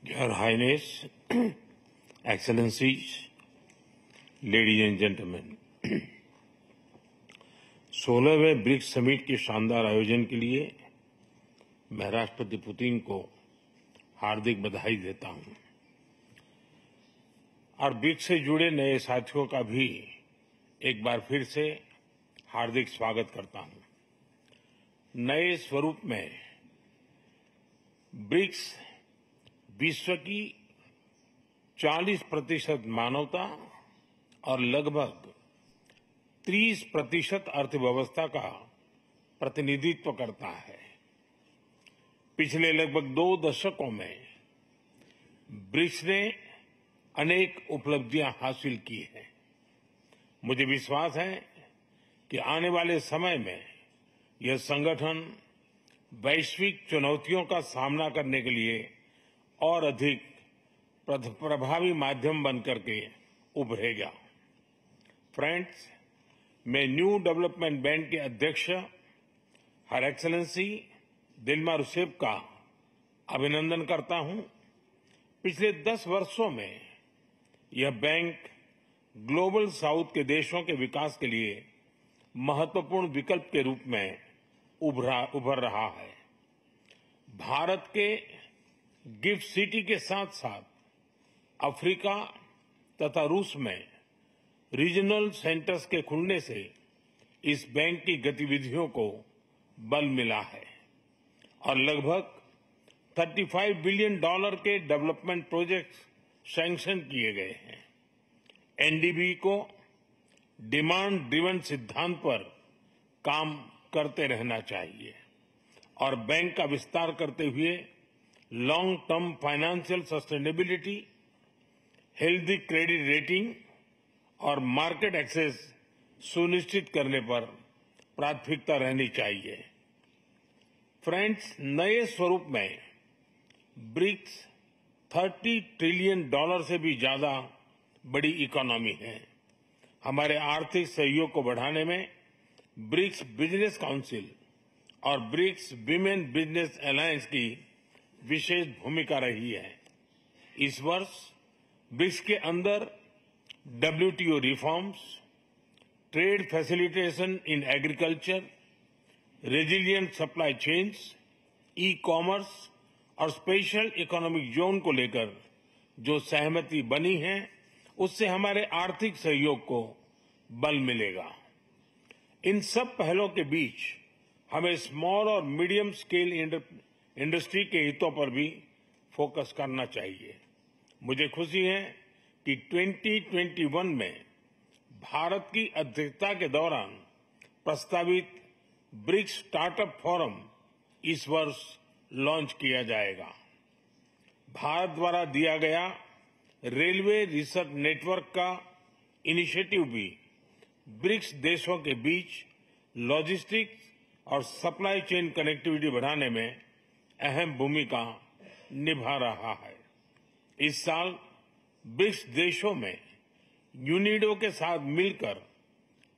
Your Highness, Excellencies, ladies and gentlemen, 16वें BRICS summit के शानदार आयोजन के लिए मैं राष्ट्रपति पुतिन को हार्दिक बधाई देता हूं और ब्रिक्स से जुड़े नए साथियों का भी एक बार फिर से हार्दिक स्वागत करता हूं। नए स्वरूप में ब्रिक्स विश्व की 40% मानवता और लगभग 30% अर्थव्यवस्था का प्रतिनिधित्व करता है। पिछले लगभग 2 दशकों में ब्रिक्स ने अनेक उपलब्धियां हासिल की हैं। मुझे विश्वास है कि आने वाले समय में यह संगठन वैश्विक चुनौतियों का सामना करने के लिए और अधिक प्रभावी माध्यम बनकर के उभरेगा। फ्रेंड्स, मैं न्यू डेवलपमेंट बैंक के अध्यक्ष हर एक्सेलेंसी दिल्मा रूसेफ का अभिनंदन करता हूं। पिछले 10 वर्षों में यह बैंक ग्लोबल साउथ के देशों के विकास के लिए महत्वपूर्ण विकल्प के रूप में उभर रहा है। भारत के गिफ्ट सिटी के साथ साथ अफ्रीका तथा रूस में रीजनल सेंटर्स के खुलने से इस बैंक की गतिविधियों को बल मिला है और लगभग $35 बिलियन के डेवलपमेंट प्रोजेक्ट्स सैंक्शन किए गए हैं। एनडीबी को डिमांड ड्रिवन सिद्धांत पर काम करते रहना चाहिए और बैंक का विस्तार करते हुए long term financial sustainability, healthy credit rating और मार्केट एक्सेस सुनिश्चित करने पर प्राथमिकता रहनी चाहिए। फ्रेंड्स, नए स्वरूप में ब्रिक्स $30 ट्रिलियन से भी ज्यादा बड़ी इकोनॉमी है। हमारे आर्थिक सहयोग को बढ़ाने में ब्रिक्स बिजनेस काउंसिल और ब्रिक्स विमेन बिजनेस अलायंस की विशेष भूमिका रही है। इस वर्ष ब्रिक्स के अंदर WTO reforms, trade facilitation in agriculture, resilient supply chains, e-commerce और स्पेशल इकोनॉमिक जोन को लेकर जो सहमति बनी है, उससे हमारे आर्थिक सहयोग को बल मिलेगा। इन सब पहलों के बीच हमें स्मॉल और मीडियम स्केल इंडस्ट्री के हितों पर भी फोकस करना चाहिए। मुझे खुशी है कि 2021 में भारत की अध्यक्षता के दौरान प्रस्तावित ब्रिक्स स्टार्टअप फोरम इस वर्ष लॉन्च किया जाएगा। भारत द्वारा दिया गया रेलवे रिसर्च नेटवर्क का इनिशिएटिव भी ब्रिक्स देशों के बीच लॉजिस्टिक्स और सप्लाई चेन कनेक्टिविटी बढ़ाने में अहम भूमिका निभा रहा है। इस साल ब्रिक्स देशों में यूनिडो के साथ मिलकर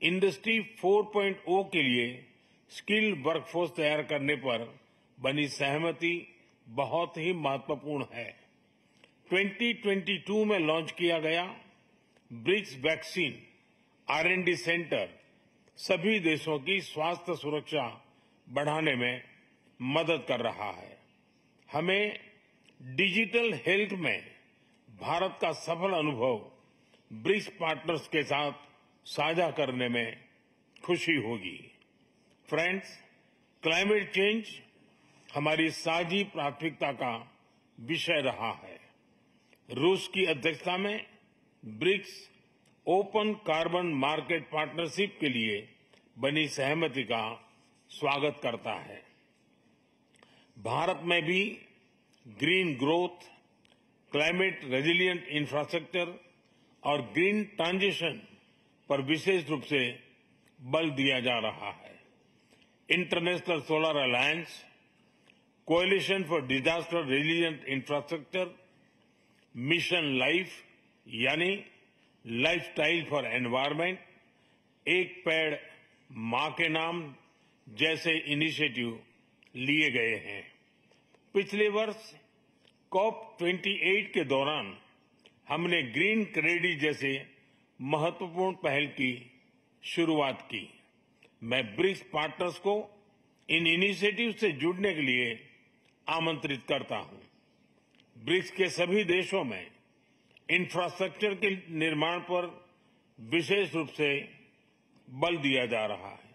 इंडस्ट्री 4.0 के लिए स्किल्ड वर्कफोर्स तैयार करने पर बनी सहमति बहुत ही महत्वपूर्ण है। 2022 में लॉन्च किया गया ब्रिक्स वैक्सीन R&D सेंटर सभी देशों की स्वास्थ्य सुरक्षा बढ़ाने में मदद कर रहा है। हमें डिजिटल हेल्थ में भारत का सफल अनुभव ब्रिक्स पार्टनर्स के साथ साझा करने में खुशी होगी। फ्रेंड्स, क्लाइमेट चेंज हमारी साझी प्राथमिकता का विषय रहा है। रूस की अध्यक्षता में BRICS open carbon market partnership के लिए बनी सहमति का स्वागत करता है। भारत में भी green growth, climate resilient infrastructure और ग्रीन ट्रांजिशन पर विशेष रूप से बल दिया जा रहा है। International solar alliance, coalition for disaster resilient infrastructure, mission life यानी लाइफस्टाइल फॉर एनवायरमेंट, एक पेड़ मां के नाम जैसे इनिशिएटिव लिए गए हैं। पिछले वर्ष COP28 के दौरान हमने ग्रीन क्रेडिट जैसे महत्वपूर्ण पहल की शुरुआत की। मैं ब्रिक्स पार्टनर्स को इन इनिशिएटिव से जुड़ने के लिए आमंत्रित करता हूं। ब्रिक्स के सभी देशों में इंफ्रास्ट्रक्चर के निर्माण पर विशेष रूप से बल दिया जा रहा है।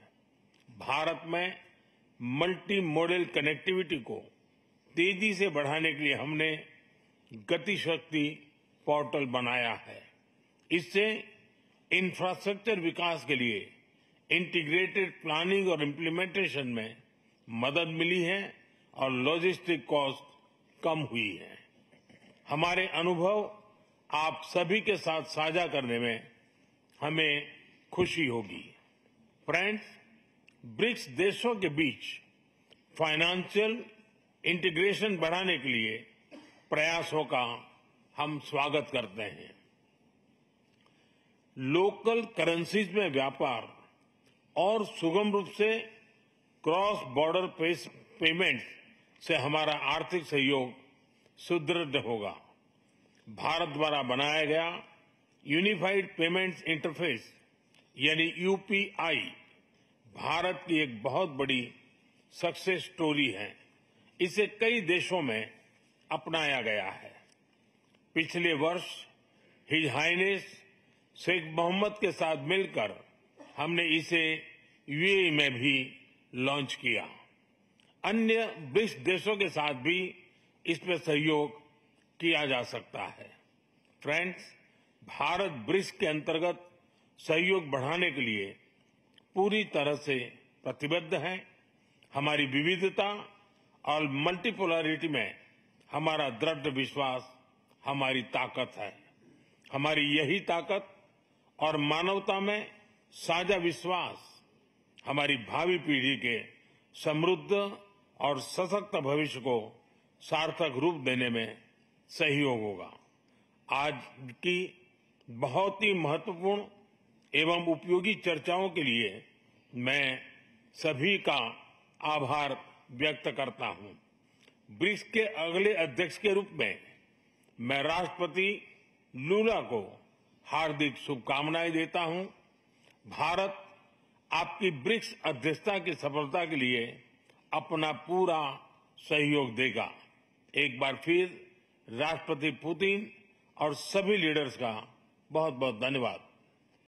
भारत में मल्टी मॉडल कनेक्टिविटी को तेजी से बढ़ाने के लिए हमने गति शक्ति पोर्टल बनाया है। इससे इंफ्रास्ट्रक्चर विकास के लिए इंटीग्रेटेड प्लानिंग और इम्प्लीमेंटेशन में मदद मिली है और लॉजिस्टिक कॉस्ट कम हुई है। हमारे अनुभव आप सभी के साथ साझा करने में हमें खुशी होगी। फ्रेंड्स, ब्रिक्स देशों के बीच फाइनेंशियल इंटीग्रेशन बढ़ाने के लिए प्रयासों का हम स्वागत करते हैं। लोकल करेंसीज में व्यापार और सुगम रूप से क्रॉस बॉर्डर पेमेंट से हमारा आर्थिक सहयोग सुदृढ़ होगा। भारत द्वारा बनाया गया यूनिफाइड पेमेंट्स इंटरफेस यानी यूपीआई भारत की एक बहुत बड़ी सक्सेस स्टोरी है। इसे कई देशों में अपनाया गया है। पिछले वर्ष हिज हाइनेस शेख मोहम्मद के साथ मिलकर हमने इसे यूएई में भी लॉन्च किया। अन्य ब्रिक्स देशों के साथ भी इसमें सहयोग किया जा सकता है। फ्रेंड्स, भारत ब्रिक्स के अंतर्गत सहयोग बढ़ाने के लिए पूरी तरह से प्रतिबद्ध है। हमारी विविधता और मल्टीपोलरिटी में हमारा दृढ़ विश्वास हमारी ताकत है। हमारी यही ताकत और मानवता में साझा विश्वास हमारी भावी पीढ़ी के समृद्ध और सशक्त भविष्य को सार्थक रूप देने में सहयोग होगा। आज की बहुत ही महत्वपूर्ण एवं उपयोगी चर्चाओं के लिए मैं सभी का आभार व्यक्त करता हूं। ब्रिक्स के अगले अध्यक्ष के रूप में मैं राष्ट्रपति लूला को हार्दिक शुभकामनाएं देता हूं। भारत आपकी ब्रिक्स अध्यक्षता की सफलता के लिए अपना पूरा सहयोग देगा। एक बार फिर राष्ट्रपति पुतिन और सभी लीडर्स का बहुत बहुत धन्यवाद।